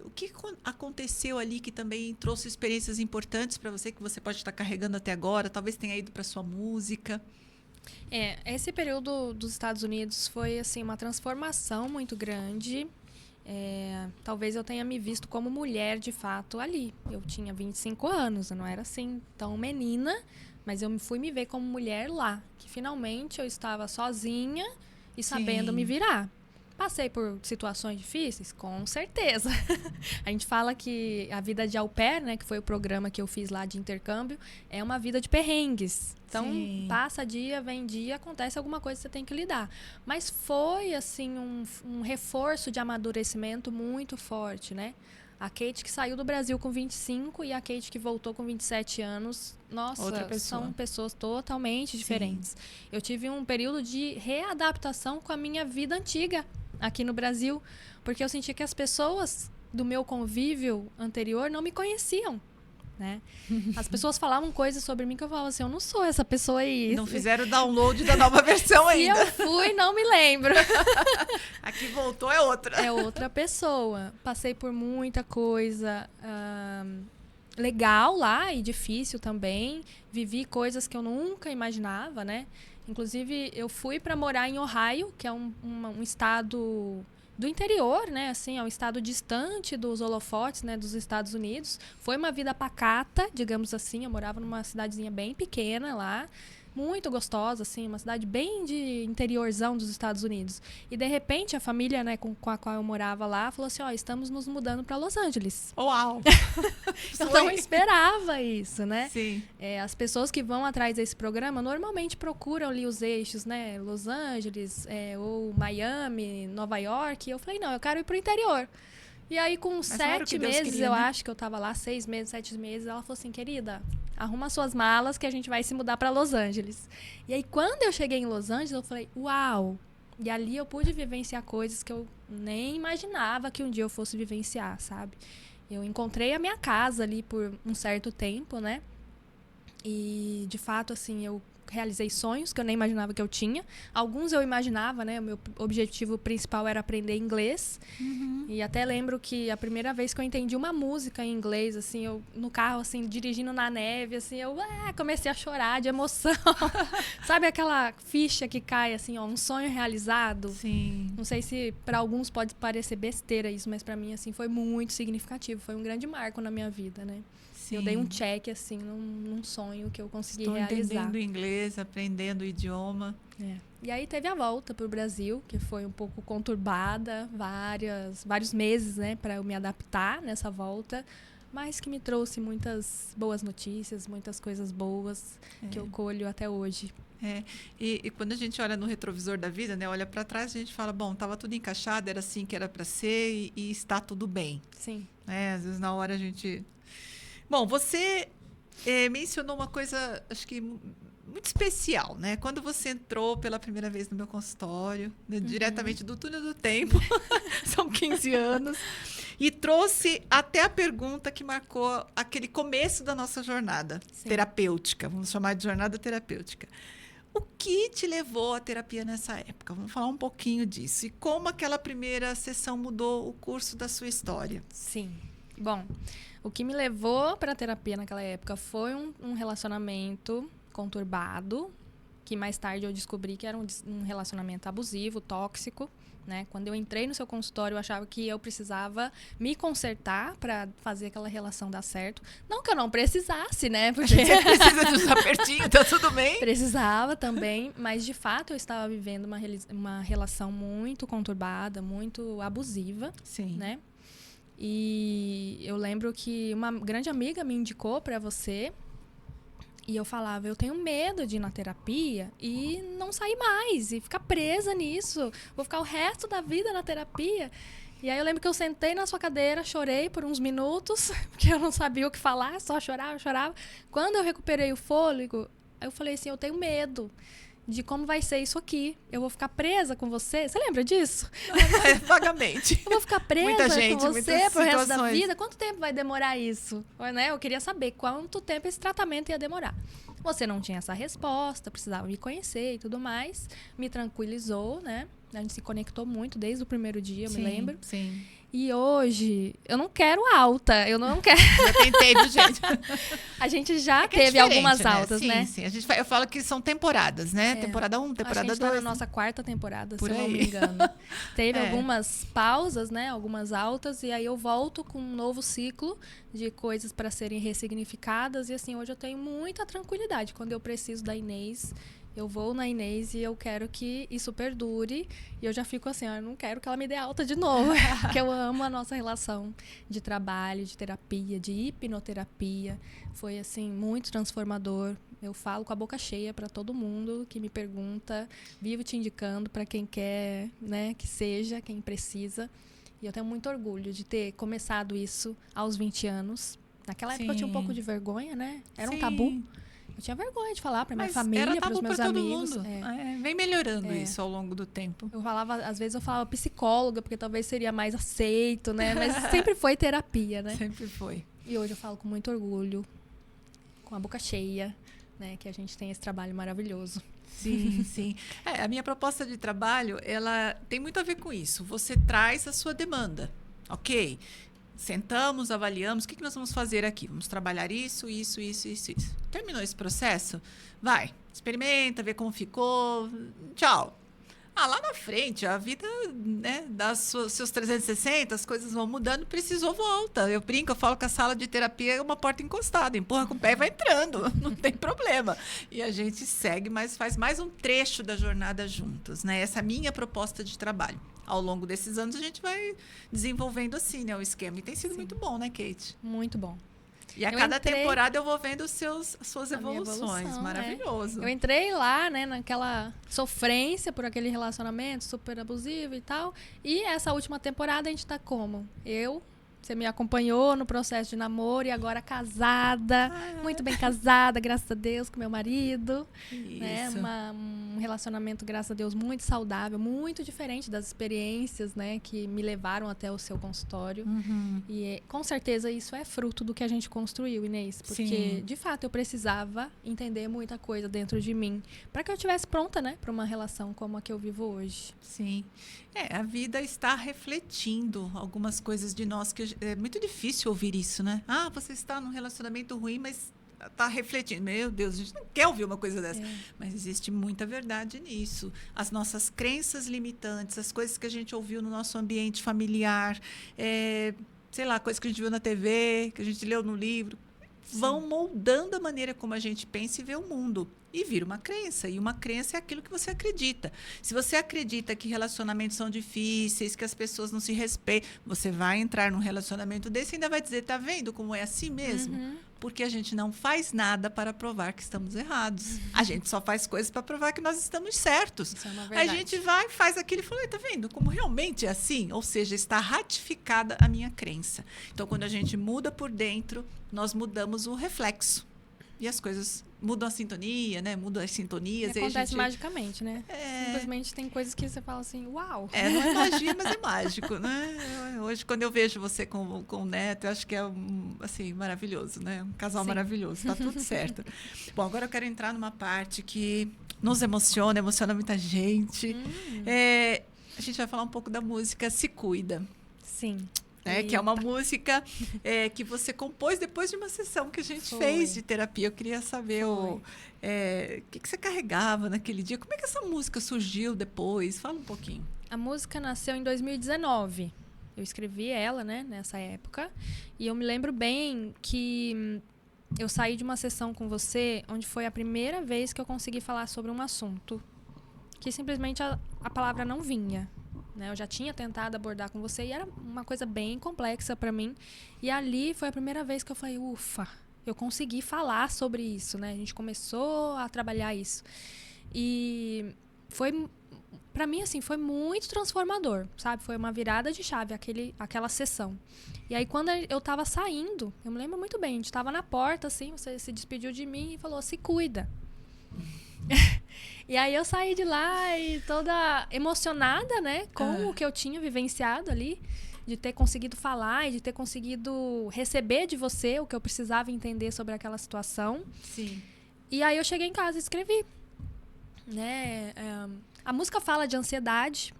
O que aconteceu ali que também trouxe experiências importantes para você, que você pode estar carregando até agora, talvez tenha ido para sua música? Esse período dos Estados Unidos foi assim, uma transformação muito grande. Talvez eu tenha me visto como mulher de fato ali. Eu tinha 25 anos, eu não era assim tão menina, mas eu fui me ver como mulher lá, que finalmente eu estava sozinha e sabendo me virar. Passei por situações difíceis? Com certeza. A gente fala que a vida de au pair, né, que foi o programa que eu fiz lá de intercâmbio, é uma vida de perrengues. Então, passa dia, vem dia, acontece alguma coisa que você tem que lidar. Mas foi, assim, um reforço de amadurecimento muito forte, né? A Kate que saiu do Brasil com 25 e a Kate que voltou com 27 anos, nossa, são pessoas totalmente diferentes. Eu tive um período de readaptação com a minha vida antiga aqui no Brasil, porque eu senti que as pessoas do meu convívio anterior não me conheciam, né? As pessoas falavam coisas sobre mim que eu falava assim, eu não sou essa pessoa aí. Não fizeram o download da nova versão ainda. Se eu fui, não me lembro. Aqui voltou, é outra. É outra pessoa. Passei por muita coisa legal lá e difícil também. Vivi coisas que eu nunca imaginava, né? Inclusive, eu fui para morar em Ohio, que é um estado do interior, né? Assim, é um estado distante dos holofotes, né? Dos Estados Unidos. Foi uma vida pacata, digamos assim. Eu morava numa cidadezinha bem pequena lá. Muito gostosa, assim, uma cidade bem de interiorzão dos Estados Unidos. E, de repente, a família, né, com a qual eu morava lá, falou assim, estamos nos mudando para Los Angeles. Uau! Eu não esperava isso, né? Sim. As pessoas que vão atrás desse programa normalmente procuram ali os eixos, né? Los Angeles, ou Miami, Nova York. E eu falei, não, eu quero ir pro interior. E aí, com 7 meses, eu acho que eu tava lá, 6 meses, 7 meses, ela falou assim, querida, arruma suas malas que a gente vai se mudar para Los Angeles. E aí, quando eu cheguei em Los Angeles, eu falei, uau! E ali eu pude vivenciar coisas que eu nem imaginava que um dia eu fosse vivenciar, sabe? Eu encontrei a minha casa ali por um certo tempo, né? E, de fato, assim, eu realizei sonhos que eu nem imaginava que eu tinha. Alguns eu imaginava, né? O meu objetivo principal era aprender inglês. E até lembro que a primeira vez que eu entendi uma música em inglês, assim, eu no carro, assim, dirigindo na neve, assim, eu comecei a chorar de emoção. Sabe aquela ficha que cai, assim, um sonho realizado? Sim. Não sei se para alguns pode parecer besteira isso, mas para mim, assim, foi muito significativo. Foi um grande marco na minha vida, né? Sim. Eu dei um check, assim, num sonho que eu consegui realizar. Entendendo inglês, aprendendo o idioma. E aí teve a volta pro Brasil, que foi um pouco conturbada, vários meses, né, para eu me adaptar nessa volta, mas que me trouxe muitas boas notícias, muitas coisas boas que eu colho até hoje. E quando a gente olha no retrovisor da vida, né, olha para trás, a gente fala, bom, estava tudo encaixado, era assim que era para ser e está tudo bem. Sim. Às vezes na hora a gente... Bom, você mencionou uma coisa, acho que muito especial, né? Quando você entrou pela primeira vez no meu consultório, né, diretamente do túnel do tempo, são 15 anos, E trouxe até a pergunta que marcou aquele começo da nossa jornada terapêutica. Vamos chamar de jornada terapêutica. O que te levou à terapia nessa época? Vamos falar um pouquinho disso. E como aquela primeira sessão mudou o curso da sua história? Sim. Bom, o que me levou para a terapia naquela época foi um relacionamento conturbado, que mais tarde eu descobri que era um relacionamento abusivo, tóxico, né? Quando eu entrei no seu consultório, eu achava que eu precisava me consertar para fazer aquela relação dar certo. Não que eu não precisasse, né? Porque você precisa de um apertinho, tá tudo bem? Precisava também, mas de fato eu estava vivendo uma relação muito conturbada, muito abusiva, Sim. né? E eu lembro que uma grande amiga me indicou para você. E eu falava, eu tenho medo de ir na terapia e não sair mais, e ficar presa nisso. Vou ficar o resto da vida na terapia. E aí eu lembro que eu sentei na sua cadeira, chorei por uns minutos, porque eu não sabia o que falar, só chorava. Quando eu recuperei o fôlego, eu falei assim, eu tenho medo de como vai ser isso aqui. Eu vou ficar presa com você. Você lembra disso? Vagamente. Eu vou ficar presa com você pro resto da vida? Quanto tempo vai demorar isso? Né? Eu queria saber quanto tempo esse tratamento ia demorar. Você não tinha essa resposta, precisava me conhecer e tudo mais. Me tranquilizou, né? A gente se conectou muito desde o primeiro dia, eu me lembro. Sim. E hoje, eu não quero alta, eu não quero... Já tentei, viu, gente? A gente já teve algumas altas, né? Sim. Eu falo que são temporadas, né? Temporada 1, temporada 2. A gente tá na nossa 4ª temporada, Por se eu não me engano. Teve algumas pausas, né? Algumas altas, e aí eu volto com um novo ciclo de coisas para serem ressignificadas. E assim, hoje eu tenho muita tranquilidade. Quando eu preciso da Inês, eu vou na Inês e eu quero que isso perdure. E eu já fico assim, eu não quero que ela me dê alta de novo. Porque eu amo a nossa relação de trabalho, de terapia, de hipnoterapia. Foi, assim, muito transformador. Eu falo com a boca cheia para todo mundo que me pergunta. Vivo te indicando para quem quer, né, que seja, quem precisa. E eu tenho muito orgulho de ter começado isso aos 20 anos. Naquela época eu tinha um pouco de vergonha, né? Era um tabu. Eu tinha vergonha de falar pra minha família, pros meus amigos. Vem melhorando isso ao longo do tempo. Eu falava, às vezes eu falava psicóloga, porque talvez seria mais aceito, né? Mas sempre foi terapia, né? Sempre foi. E hoje eu falo com muito orgulho, com a boca cheia, né? Que a gente tem esse trabalho maravilhoso. Sim, sim. A minha proposta de trabalho, ela tem muito a ver com isso. Você traz a sua demanda, ok? Sentamos, avaliamos, o que nós vamos fazer aqui? Vamos trabalhar isso. Terminou esse processo? Vai, experimenta, vê como ficou, tchau. Lá na frente, a vida, né, dá seus 360, as coisas vão mudando, precisou, volta. Eu brinco, eu falo que a sala de terapia é uma porta encostada, empurra com o pé e vai entrando, não tem problema. E a gente segue, mas faz mais um trecho da jornada juntos, né? Essa é a minha proposta de trabalho. Ao longo desses anos, a gente vai desenvolvendo assim, né, o esquema. E tem sido muito bom, né, Kate? Muito bom. E a cada temporada eu vou vendo suas evoluções. Evolução, maravilhoso. Eu entrei lá, né, naquela sofrência por aquele relacionamento super abusivo e tal. E essa última temporada a gente tá como? Você me acompanhou no processo de namoro e agora casada, muito bem casada, graças a Deus, com meu marido. Isso. Né? Um relacionamento, graças a Deus, muito saudável, muito diferente das experiências, né, que me levaram até o seu consultório. Uhum. E com certeza isso é fruto do que a gente construiu, Inês. Porque, Sim, de fato, eu precisava entender muita coisa dentro de mim para que eu estivesse pronta, né, para uma relação como a que eu vivo hoje. Sim. A vida está refletindo algumas coisas de nós que é muito difícil ouvir isso, né? Você está num relacionamento ruim, mas está refletindo. Meu Deus, a gente não quer ouvir uma coisa dessa. Mas existe muita verdade nisso. As nossas crenças limitantes, as coisas que a gente ouviu no nosso ambiente familiar, sei lá, coisas que a gente viu na TV, que a gente leu no livro, vão moldando a maneira como a gente pensa e vê o mundo. E vira uma crença. E uma crença é aquilo que você acredita. Se você acredita que relacionamentos são difíceis, que as pessoas não se respeitam, você vai entrar num relacionamento desse e ainda vai dizer, tá vendo como é assim mesmo? Uhum. Porque a gente não faz nada para provar que estamos errados. A gente só faz coisas para provar que nós estamos certos. Isso é uma Aí verdade. a gente vai, faz aquilo e fala, tá vendo como realmente é assim? Ou seja, está ratificada a minha crença. Então, quando a gente muda por dentro, nós mudamos o reflexo. e as coisas mudam a sintonia, né? Mudam as sintonias. E acontece magicamente, né? Simplesmente tem coisas que você fala assim, uau! Não é magia, mas é mágico, né? Hoje, quando eu vejo você com o neto, eu acho que é, assim, maravilhoso, né? Um casal maravilhoso, tá tudo certo. Bom, agora eu quero entrar numa parte que nos emociona muita gente. A gente vai falar um pouco da música Se Cuida. Sim. Que é uma música que você compôs depois de uma sessão que a gente fez de terapia. Eu queria saber o que você carregava naquele dia. Como é que essa música surgiu depois? Fala um pouquinho. A música nasceu em 2019. Eu escrevi ela, né, nessa época. E eu me lembro bem que eu saí de uma sessão com você, onde foi a primeira vez que eu consegui falar sobre um assunto que simplesmente a palavra não vinha. Eu já tinha tentado abordar com você e era uma coisa bem complexa para mim. E ali foi a primeira vez que eu falei, ufa, eu consegui falar sobre isso, né? A gente começou a trabalhar isso. E foi, para mim, assim, foi muito transformador, sabe? Foi uma virada de chave aquela sessão. E aí, quando eu tava saindo, eu me lembro muito bem, a gente tava na porta, assim, você se despediu de mim e falou, se cuida. E aí eu saí de lá e toda emocionada, né, com o que eu tinha vivenciado ali, de ter conseguido falar e de ter conseguido receber de você o que eu precisava entender sobre aquela situação. Sim. E aí eu cheguei em casa e escrevi, né? A música fala de ansiedade.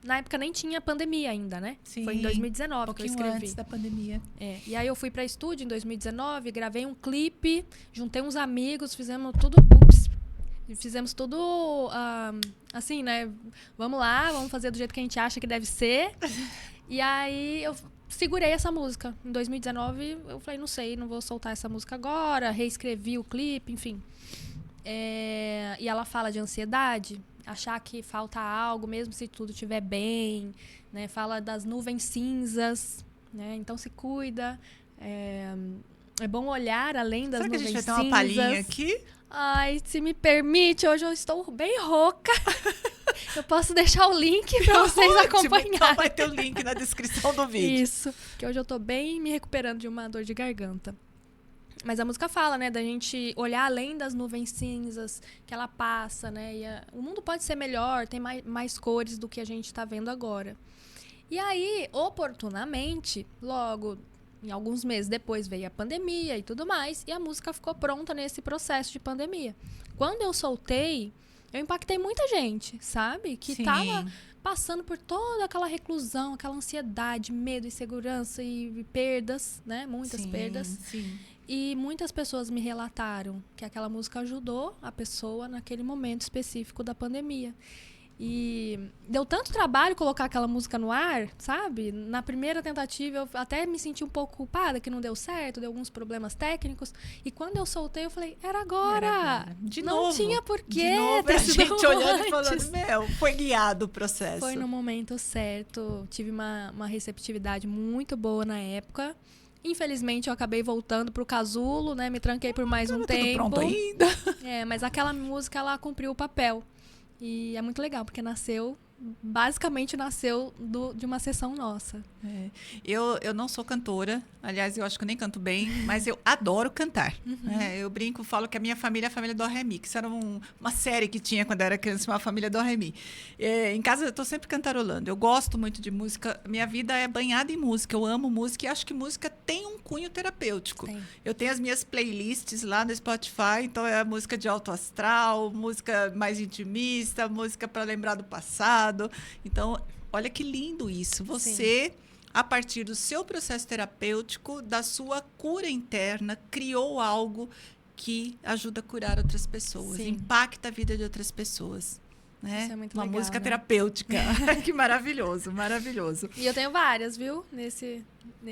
Na época nem tinha pandemia ainda, né? Sim. Foi em 2019 que eu escrevi. Antes da pandemia. E aí eu fui para estúdio em 2019, gravei um clipe, juntei uns amigos, fizemos tudo assim, né? Vamos lá, vamos fazer do jeito que a gente acha que deve ser. E aí eu segurei essa música. Em 2019 eu falei, não sei, não vou soltar essa música agora. Reescrevi o clipe, enfim. E ela fala de ansiedade, achar que falta algo, mesmo se tudo estiver bem, né? Fala das nuvens cinzas, né? Então se cuida. É bom olhar além das nuvens cinzas. Será que a gente vai ter uma palhinha aqui? Ai, se me permite, hoje eu estou bem rouca. Eu posso deixar o link para vocês acompanharem. Então vai ter o link na descrição do vídeo. Isso, que hoje eu estou bem me recuperando de uma dor de garganta. Mas a música fala, né, da gente olhar além das nuvens cinzas que ela passa, né? E o mundo pode ser melhor, tem mais cores do que a gente está vendo agora. E aí, oportunamente, logo em alguns meses depois veio a pandemia e tudo mais, e a música ficou pronta nesse processo de pandemia. Quando eu soltei, eu impactei muita gente, sabe? Que estava passando por toda aquela reclusão, aquela ansiedade, medo, insegurança e perdas, né? Muitas perdas. Sim. E muitas pessoas me relataram que aquela música ajudou a pessoa naquele momento específico da pandemia. E deu tanto trabalho colocar aquela música no ar, sabe? Na primeira tentativa eu até me senti um pouco culpada que não deu certo, deu alguns problemas técnicos. E quando eu soltei, eu falei, era agora. De não novo. Tinha porquê. De novo, a gente olhando e falando, foi guiado o processo. Foi no momento certo. Tive uma receptividade muito boa na época. Infelizmente, eu acabei voltando pro casulo, né? Me tranquei por mais um tempo. Pronto ainda. Mas aquela música, ela cumpriu o papel. E é muito legal, porque basicamente nasceu de uma sessão nossa. Eu não sou cantora, aliás, eu acho que eu nem canto bem, mas eu adoro cantar. Eu brinco, falo que a minha família é a família do Ré Mi, que isso era uma série que tinha quando eu era criança, uma família do Ré Mi. Em casa eu estou sempre cantarolando, eu gosto muito de música, minha vida é banhada em música, eu amo música e acho que música tem um cunho terapêutico. Eu tenho as minhas playlists lá no Spotify, então é música de alto astral, música mais intimista, música para lembrar do passado. Então, olha que lindo isso. Você, a partir do seu processo terapêutico, da sua cura interna, criou algo que ajuda a curar outras pessoas, impacta a vida de outras pessoas. Né? Isso é muito uma legal, música né? terapêutica. Que maravilhoso, maravilhoso. E eu tenho várias, viu? Nesse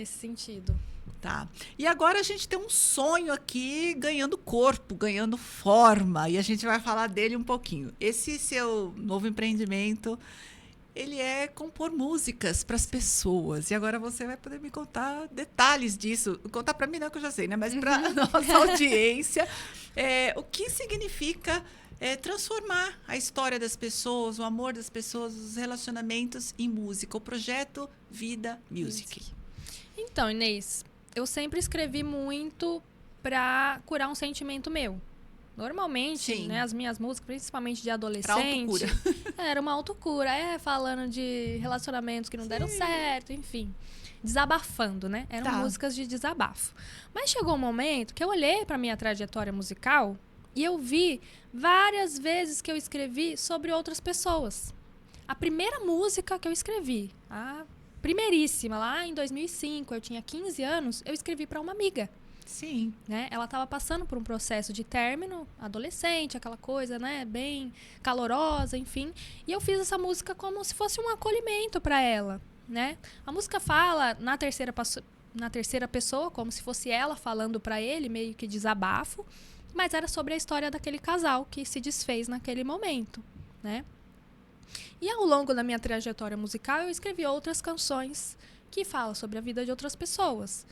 sentido. Tá. E agora a gente tem um sonho aqui ganhando corpo, ganhando forma. E a gente vai falar dele um pouquinho. Esse seu novo empreendimento, ele é compor músicas para as pessoas. E agora você vai poder me contar detalhes disso. Contar para mim não, que eu já sei, né? Mas para a nossa audiência, o que significa transformar a história das pessoas, o amor das pessoas, os relacionamentos em música. O projeto Vida Music. Então, Inês, eu sempre escrevi muito pra curar um sentimento meu. Normalmente, Sim. né, as minhas músicas, principalmente de Pra adolescente, autocura. era uma autocura, falando de relacionamentos que não deram certo, enfim. Desabafando, né? Eram Tá. músicas de desabafo. Mas chegou um momento que eu olhei pra minha trajetória musical e eu vi várias vezes que eu escrevi sobre outras pessoas. A primeira música que eu escrevi, a primeiríssima, lá em 2005, eu tinha 15 anos, eu escrevi pra uma amiga. Sim. Né? Ela estava passando por um processo de término, adolescente, aquela coisa, né, bem calorosa, enfim. E eu fiz essa música como se fosse um acolhimento para ela, né? A música fala na terceira pessoa, como se fosse ela falando para ele, meio que desabafo, mas era sobre a história daquele casal que se desfez naquele momento, né? E ao longo da minha trajetória musical, eu escrevi outras canções que falam sobre a vida de outras pessoas.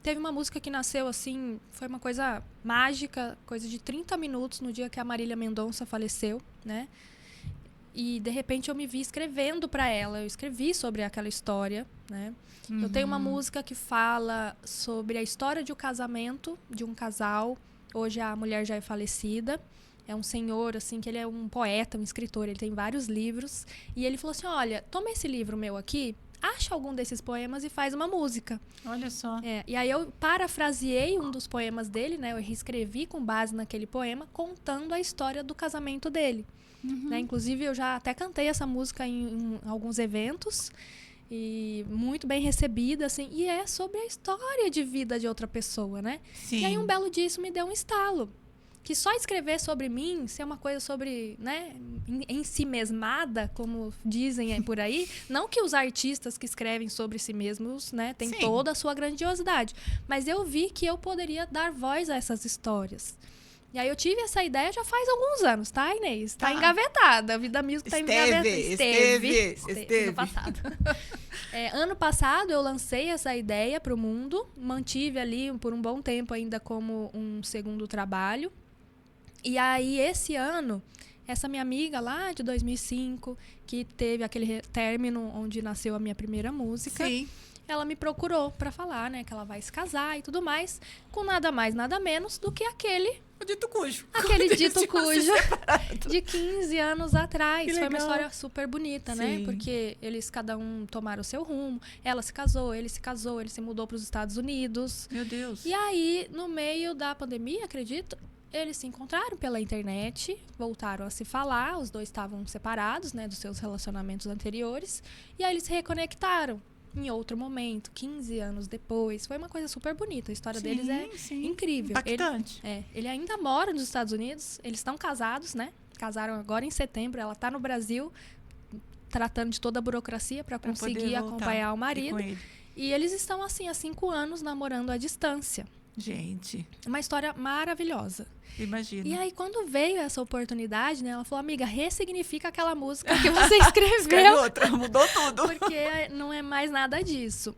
Teve uma música que nasceu assim, foi uma coisa mágica, coisa de 30 minutos no dia que a Marília Mendonça faleceu, né? E de repente eu me vi escrevendo para ela, eu escrevi sobre aquela história, né? Eu tenho uma música que fala sobre a história de um casamento, de um casal. Hoje a mulher já é falecida. É um senhor, assim, que ele é um poeta, um escritor, ele tem vários livros. E ele falou assim, olha, toma esse livro meu aqui, acha algum desses poemas e faz uma música. Olha só. E aí eu parafraseei um dos poemas dele, né? Eu reescrevi com base naquele poema, contando a história do casamento dele. Né? Inclusive, eu já até cantei essa música em alguns eventos. E muito bem recebida, assim. E é sobre a história de vida de outra pessoa, né? Sim. E aí um belo dia isso me deu um estalo. Que só escrever sobre mim, ser uma coisa sobre, né, em si mesmada, como dizem por aí, não que os artistas que escrevem sobre si mesmos, né, têm toda a sua grandiosidade, mas eu vi que eu poderia dar voz a essas histórias. E aí eu tive essa ideia já faz alguns anos, tá, Inês? Tá engavetada, a Vida Music tá engavetada. Esteve no passado. Ano passado eu lancei essa ideia para o mundo, mantive ali por um bom tempo ainda como um segundo trabalho. E aí, esse ano, essa minha amiga lá de 2005, que teve aquele término onde nasceu a minha primeira música, ela me procurou para falar, né, que ela vai se casar e tudo mais, com nada mais, nada menos do que aquele... O dito cujo. Aquele dito cujo de 15 anos atrás. Foi uma história super bonita, né? Porque eles, cada um, tomaram o seu rumo. Ela se casou, ele se mudou para os Estados Unidos. Meu Deus. E aí, no meio da pandemia, acredito... Eles se encontraram pela internet, voltaram a se falar, os dois estavam separados, né, dos seus relacionamentos anteriores, e aí eles se reconectaram em outro momento, 15 anos depois. Foi uma coisa super bonita, a história deles é incrível. Impactante. Ele ainda mora nos Estados Unidos, eles estão casados, né? Casaram agora em setembro, ela está no Brasil, tratando de toda a burocracia para conseguir acompanhar o marido. E eles estão, assim, há 5 anos namorando à distância. Gente. Uma história maravilhosa. Imagina. E aí, quando veio essa oportunidade, né? Ela falou, amiga, ressignifica aquela música que você escreveu. Escreve outra, mudou tudo. Porque não é mais nada disso.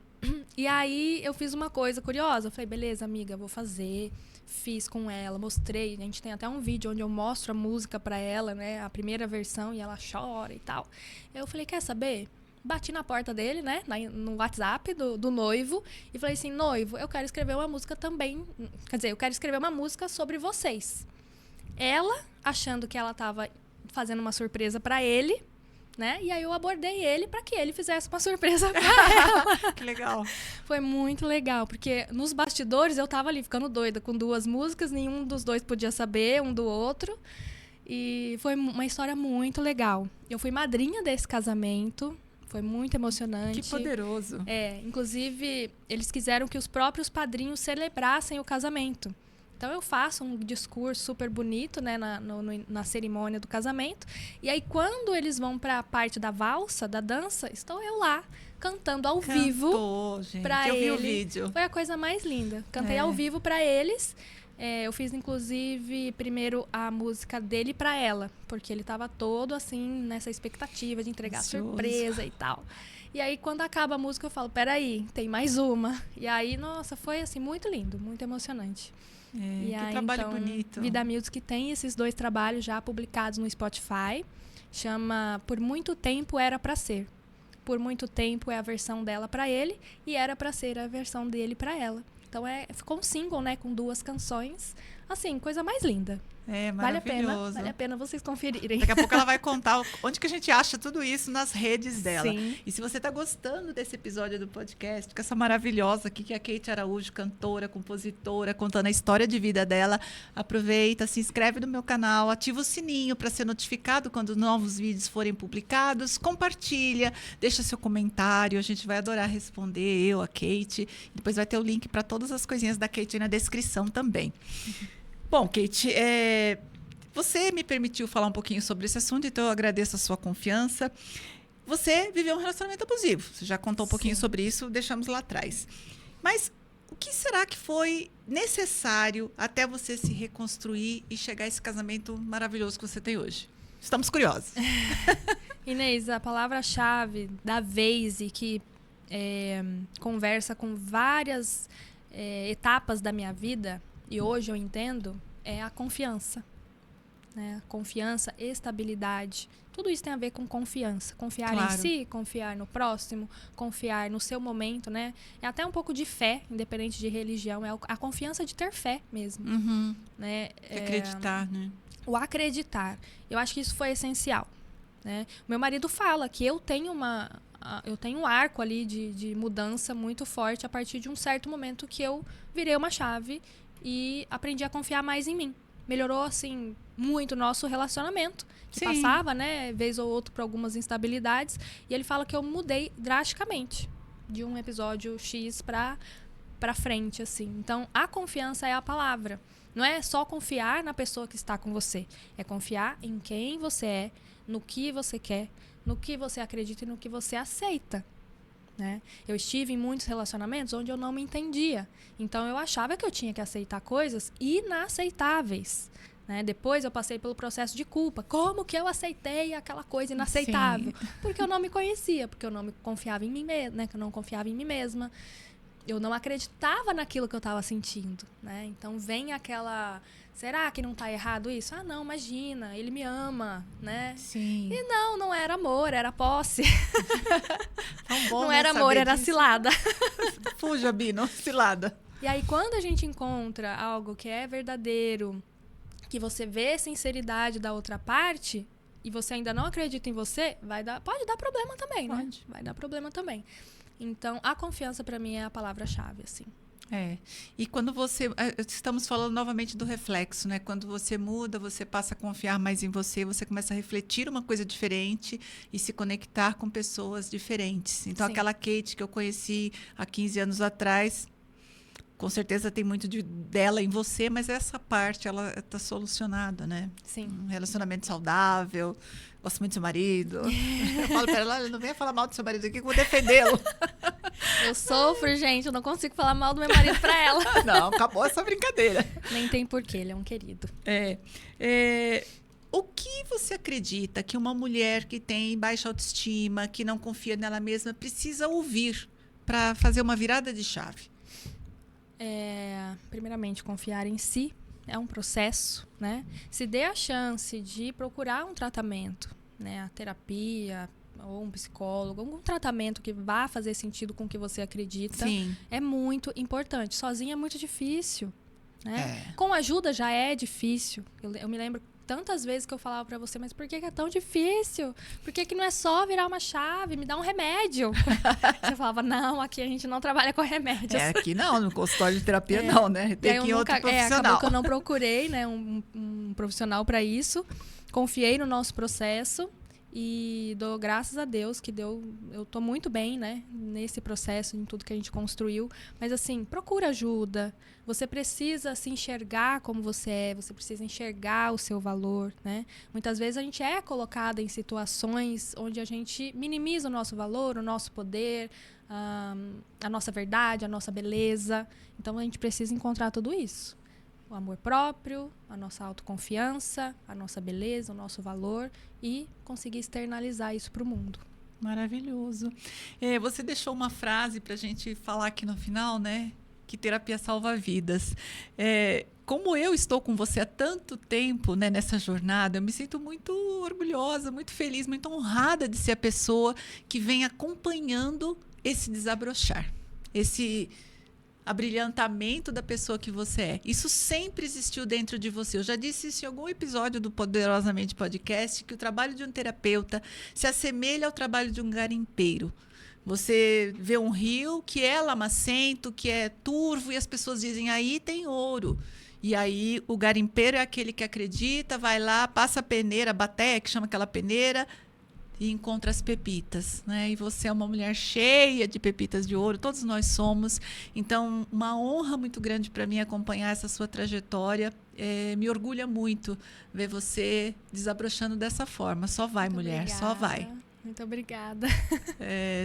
E aí, eu fiz uma coisa curiosa. Eu falei, beleza, amiga, vou fazer. Fiz com ela, mostrei. A gente tem até um vídeo onde eu mostro a música pra ela, né? A primeira versão, e ela chora e tal. Eu falei, quer saber? Bati na porta dele, né, no WhatsApp do noivo, e falei assim, noivo, eu quero escrever uma música também, quer dizer, eu quero escrever uma música sobre vocês. Ela, achando que ela estava fazendo uma surpresa para ele, né, e aí eu abordei ele para que ele fizesse uma surpresa para ela. Que legal. Foi muito legal, porque nos bastidores eu tava ali ficando doida com 2 músicas, nenhum dos dois podia saber um do outro, e foi uma história muito legal. Eu fui madrinha desse casamento. Foi muito emocionante. Que poderoso. Inclusive, eles quiseram que os próprios padrinhos celebrassem o casamento. Então, eu faço um discurso super bonito, né, na cerimônia do casamento. E aí, quando eles vão para a parte da valsa, da dança, estou eu lá, cantando ao vivo para ele. Eu vi o vídeo. Foi a coisa mais linda. Cantei ao vivo para eles. Eu fiz, inclusive, primeiro a música dele pra ela, porque ele tava todo, assim, nessa expectativa de entregar surpresa e tal. E aí, quando acaba a música, eu falo, peraí, tem mais uma. E aí, nossa, foi, assim, muito lindo, muito emocionante. Que aí, trabalho então, bonito. Vida Music tem esses 2 trabalhos já publicados no Spotify. Chama Por Muito Tempo Era Pra Ser. Por Muito Tempo é a versão dela pra ele e Era Pra Ser a versão dele pra ela. Então ficou um single, né? Com 2 canções. Assim, coisa mais linda. Maravilhoso. Vale a pena vocês conferirem. Daqui a pouco ela vai contar onde que a gente acha tudo isso nas redes dela. Sim. E se você está gostando desse episódio do podcast, com essa maravilhosa aqui, que é a Kate Araújo, cantora, compositora, contando a história de vida dela, aproveita, se inscreve no meu canal, ativa o sininho para ser notificado quando novos vídeos forem publicados, compartilha, deixa seu comentário, a gente vai adorar responder, eu, a Kate. Depois vai ter o link para todas as coisinhas da Kate aí na descrição também. Bom, Kate, você me permitiu falar um pouquinho sobre esse assunto, então eu agradeço a sua confiança. Você viveu um relacionamento abusivo, você já contou um pouquinho sobre isso, deixamos lá atrás. Mas o que será que foi necessário até você se reconstruir e chegar a esse casamento maravilhoso que você tem hoje? Estamos curiosos. Inês, a palavra-chave da vez e que conversa com várias etapas da minha vida, e hoje eu entendo, é a confiança. Né? Confiança, estabilidade. Tudo isso tem a ver com confiança. Confiar em si, confiar no próximo, confiar no seu momento, né? É até um pouco de fé, independente de religião. É a confiança de ter fé mesmo. Uhum. Né? Acreditar, né? O acreditar. Eu acho que isso foi essencial. Né? Meu marido fala que eu tenho um arco ali de mudança muito forte a partir de um certo momento que eu virei uma chave e aprendi a confiar mais em mim. Melhorou, assim, muito o nosso relacionamento, que passava, né, vez ou outra por algumas instabilidades. E ele fala que eu mudei drasticamente de um episódio X pra frente, assim. Então, a confiança é a palavra. Não é só confiar na pessoa que está com você. É confiar em quem você é, no que você quer, no que você acredita e no que você aceita. Né? Eu estive em muitos relacionamentos onde eu não me entendia. Então, eu achava que eu tinha que aceitar coisas inaceitáveis. Né? Depois, eu passei pelo processo de culpa. Como que eu aceitei aquela coisa inaceitável? Sim. Porque eu não me conhecia, porque eu não me confiava em mim mesma, né? Que eu não confiava em mim mesma. Eu não acreditava naquilo que eu estava sentindo. Né? Então, vem aquela... Será que não está errado isso? Ah, não, imagina, ele me ama, né? Sim. E não era amor, era posse. Tão bom, não era amor, era disso. Cilada. Fuja, Bino, cilada. E aí, quando a gente encontra algo que é verdadeiro, que você vê sinceridade da outra parte, e você ainda não acredita em você, pode dar problema também, né? Vai dar problema também. Então, a confiança, para mim, é a palavra-chave, assim. E quando você... Estamos falando novamente do reflexo, né? Quando você muda, você passa a confiar mais em você, você começa a refletir uma coisa diferente e se conectar com pessoas diferentes. Então, Sim. Aquela Kate que eu conheci há 15 anos atrás, com certeza tem muito dela em você, mas essa parte, ela está solucionada, né? Sim. Um relacionamento saudável, gosto muito do seu marido. Eu falo para ela, não venha falar mal do seu marido aqui, que eu vou defendê-lo. Eu sofro, gente, eu não consigo falar mal do meu marido pra ela. Não, acabou essa brincadeira. Nem tem porquê, ele é um querido. O que você acredita que uma mulher que tem baixa autoestima, que não confia nela mesma, precisa ouvir para fazer uma virada de chave? Primeiramente, confiar em si é um processo, né? Se dê a chance de procurar um tratamento, né? A terapia ou um psicólogo, algum tratamento que vá fazer sentido com o que você acredita. Sim. É muito importante. Sozinha é muito difícil, né? Com ajuda já é difícil. Eu me lembro tantas vezes que eu falava pra você, mas por que é tão difícil? Por que não é só virar uma chave? Me dá um remédio. Você falava, não, aqui a gente não trabalha com remédios. Aqui não, no consultório de terapia não, né? Tem que ir outro profissional. Acabou que eu não procurei, né, um profissional pra isso. Confiei no nosso processo e dou graças a Deus que eu tô muito bem, né, nesse processo, em tudo que a gente construiu. Mas assim, procura ajuda. Você precisa se enxergar como você é, você precisa enxergar o seu valor, né? Muitas vezes a gente é colocada em situações onde a gente minimiza o nosso valor, o nosso poder, a nossa verdade, a nossa beleza. Então a gente precisa encontrar tudo isso. O amor próprio, a nossa autoconfiança, a nossa beleza, o nosso valor e conseguir externalizar isso para o mundo. Maravilhoso. Você deixou uma frase para a gente falar aqui no final, né? Que terapia salva vidas. Como eu estou com você há tanto tempo, né, nessa jornada, eu me sinto muito orgulhosa, muito feliz, muito honrada de ser a pessoa que vem acompanhando esse desabrochar, abrilhantamento da pessoa que você é. Isso sempre existiu dentro de você. Eu já disse isso em algum episódio do Poderosamente Podcast, que o trabalho de um terapeuta se assemelha ao trabalho de um garimpeiro. Você vê um rio que é lamacento, que é turvo, e as pessoas dizem, aí tem ouro. E aí o garimpeiro é aquele que acredita, vai lá, passa a peneira, a bateia, que chama aquela peneira, e encontra as pepitas, né? E você é uma mulher cheia de pepitas de ouro, todos nós somos. Então, uma honra muito grande para mim acompanhar essa sua trajetória. Me orgulha muito ver você desabrochando dessa forma. Só vai, Muito mulher, obrigada. só vai. Muito obrigada.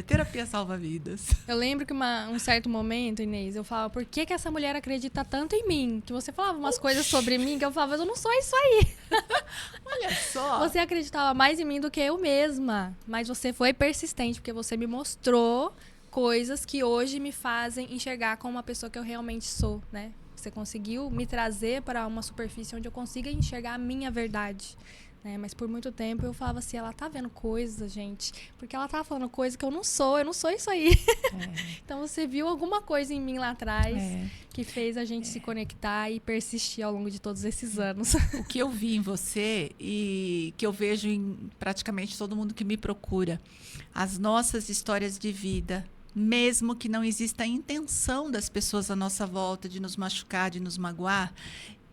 Terapia salva vidas. Eu lembro que um certo momento, Inês, eu falava, por que essa mulher acredita tanto em mim? Que você falava umas coisas sobre mim que eu falava, mas eu não sou isso aí. Olha só. Você acreditava mais em mim do que eu mesma. Mas você foi persistente, porque você me mostrou coisas que hoje me fazem enxergar como uma pessoa que eu realmente sou, né? Você conseguiu me trazer para uma superfície onde eu consiga enxergar a minha verdade. Né? Mas por muito tempo eu falava assim, ela tá vendo coisas, gente, porque ela tá falando coisa que eu não sou isso aí. Então você viu alguma coisa em mim lá atrás que fez a gente se conectar e persistir ao longo de todos esses anos. O que eu vi em você e que eu vejo em praticamente todo mundo que me procura, as nossas histórias de vida, mesmo que não exista a intenção das pessoas à nossa volta de nos machucar, de nos magoar,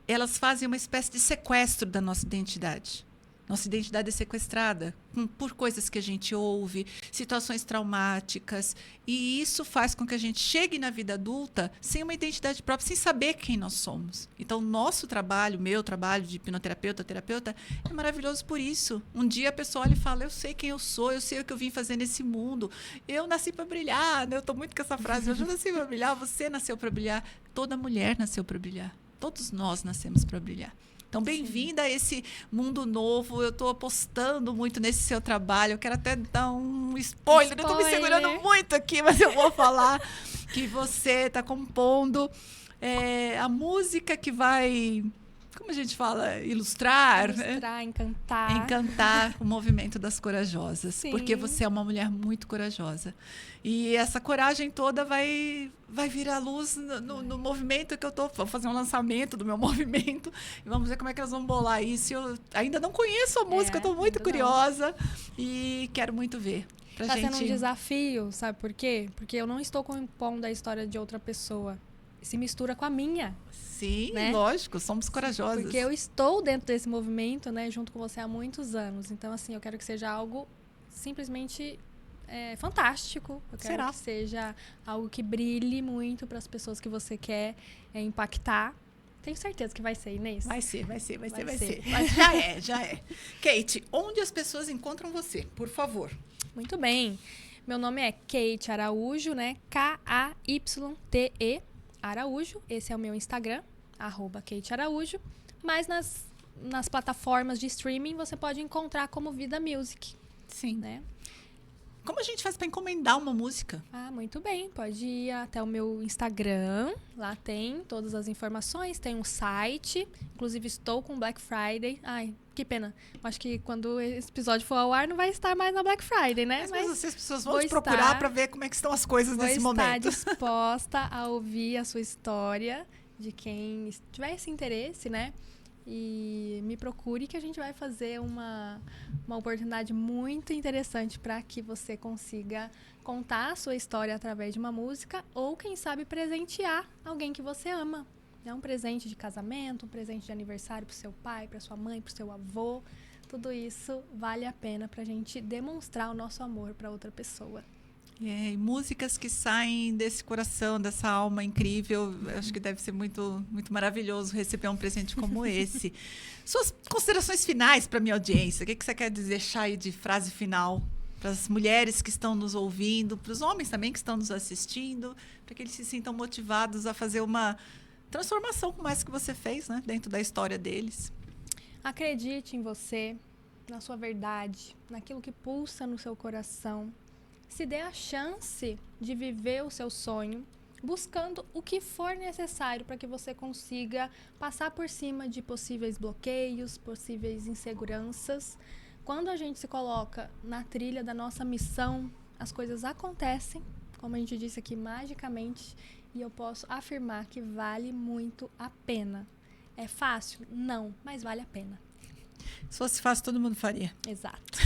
elas fazem uma espécie de sequestro da nossa identidade. Nossa identidade é sequestrada por coisas que a gente ouve, situações traumáticas. E isso faz com que a gente chegue na vida adulta sem uma identidade própria, sem saber quem nós somos. Então, nosso trabalho, meu trabalho de hipnoterapeuta, terapeuta, é maravilhoso por isso. Um dia a pessoa olha e fala, eu sei quem eu sou, eu sei o que eu vim fazer nesse mundo. Eu nasci para brilhar, né? Eu estou muito com essa frase, eu nasci para brilhar, você nasceu para brilhar. Toda mulher nasceu para brilhar. Todos nós nascemos para brilhar. Então, bem-vinda a esse mundo novo. Eu estou apostando muito nesse seu trabalho. Eu quero até dar um spoiler. Eu estou me segurando muito aqui, mas eu vou falar que você está compondo a música que vai, como a gente fala, ilustrar, encantar. Encantar o movimento das corajosas. Sim. Porque você é uma mulher muito corajosa. E essa coragem toda vai vir à luz no movimento que eu estou. Vou fazer um lançamento do meu movimento. E vamos ver como é que elas vão bolar isso. Eu ainda não conheço a música, estou muito curiosa. E quero muito ver. Está sendo um desafio, sabe por quê? Porque eu não estou compondo a história de outra pessoa. Se mistura com a minha. Sim, né? Lógico, somos corajosas. Porque eu estou dentro desse movimento, né, junto com você há muitos anos. Então, assim, eu quero que seja algo simplesmente fantástico. Eu quero que seja algo que brilhe muito para as pessoas que você quer impactar. Tenho certeza que vai ser, Inês. Vai ser. Mas já é. Kate, onde as pessoas encontram você, por favor? Muito bem. Meu nome é Kate Araújo, né? K-A-Y-T-E Araújo. Esse é o meu Instagram, @KateAraújo. Mas nas plataformas de streaming você pode encontrar como Vida Music. Sim. Né? Como a gente faz para encomendar uma música? Muito bem. Pode ir até o meu Instagram. Lá tem todas as informações. Tem um site. Inclusive, estou com Black Friday. Ai, que pena. Acho que quando esse episódio for ao ar, não vai estar mais na Black Friday, né? Mas as pessoas vão te procurar para ver como é que estão as coisas nesse momento. Vou estar disposta a ouvir a sua história, de quem tiver esse interesse, né? E me procure que a gente vai fazer uma oportunidade muito interessante para que você consiga contar a sua história através de uma música ou, quem sabe, presentear alguém que você ama. É um presente de casamento, um presente de aniversário para o seu pai, para sua mãe, para o seu avô. Tudo isso vale a pena para a gente demonstrar o nosso amor para outra pessoa. E músicas que saem desse coração, dessa alma incrível. Acho que deve ser muito, muito maravilhoso receber um presente como esse. Suas considerações finais para a minha audiência. O que você quer deixar aí de frase final para as mulheres que estão nos ouvindo, para os homens também que estão nos assistindo, para que eles se sintam motivados a fazer uma transformação como essa que você fez, né, dentro da história deles? Acredite em você, na sua verdade, naquilo que pulsa no seu coração. Se dê a chance de viver o seu sonho, buscando o que for necessário para que você consiga passar por cima de possíveis bloqueios, possíveis inseguranças. Quando a gente se coloca na trilha da nossa missão, as coisas acontecem como a gente disse aqui, magicamente, e eu posso afirmar que vale muito a pena. É fácil? Não, mas vale a pena. Se fosse fácil, todo mundo faria. Exato.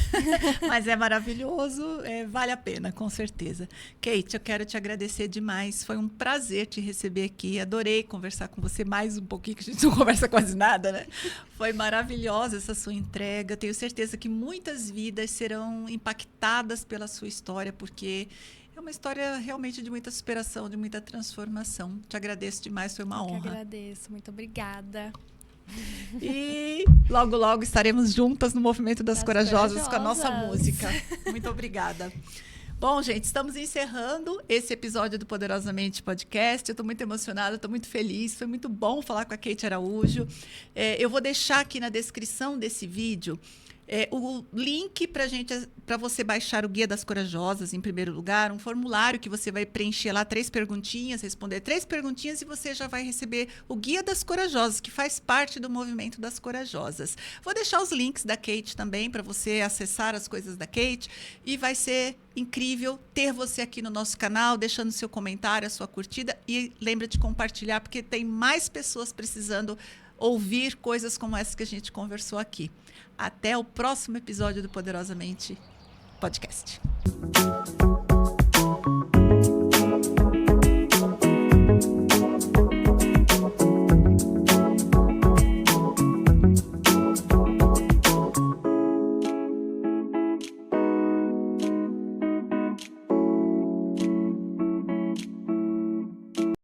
Mas é maravilhoso, vale a pena, com certeza. Kate, eu quero te agradecer demais. Foi um prazer te receber aqui. Adorei conversar com você mais um pouquinho, que a gente não conversa quase nada, né? Foi maravilhosa essa sua entrega. Tenho certeza que muitas vidas serão impactadas pela sua história, porque é uma história realmente de muita superação, de muita transformação. Te agradeço demais, foi uma honra. Eu que agradeço, muito obrigada. E logo, logo estaremos juntas no Movimento das Corajosas com a nossa música. Muito obrigada. Bom, gente, estamos encerrando esse episódio do Poderosamente Podcast. Eu estou muito emocionada, estou muito feliz. Foi muito bom falar com a Kate Araújo. Eu vou deixar aqui na descrição desse vídeo o link para você baixar o Guia das Corajosas, em primeiro lugar, um formulário que você vai preencher lá 3 perguntinhas, responder 3 perguntinhas e você já vai receber o Guia das Corajosas, que faz parte do Movimento das Corajosas. Vou deixar os links da Kate também para você acessar as coisas da Kate e vai ser incrível ter você aqui no nosso canal, deixando seu comentário, a sua curtida e lembra de compartilhar, porque tem mais pessoas precisando ouvir coisas como essa que a gente conversou aqui. Até o próximo episódio do Poderosamente Podcast.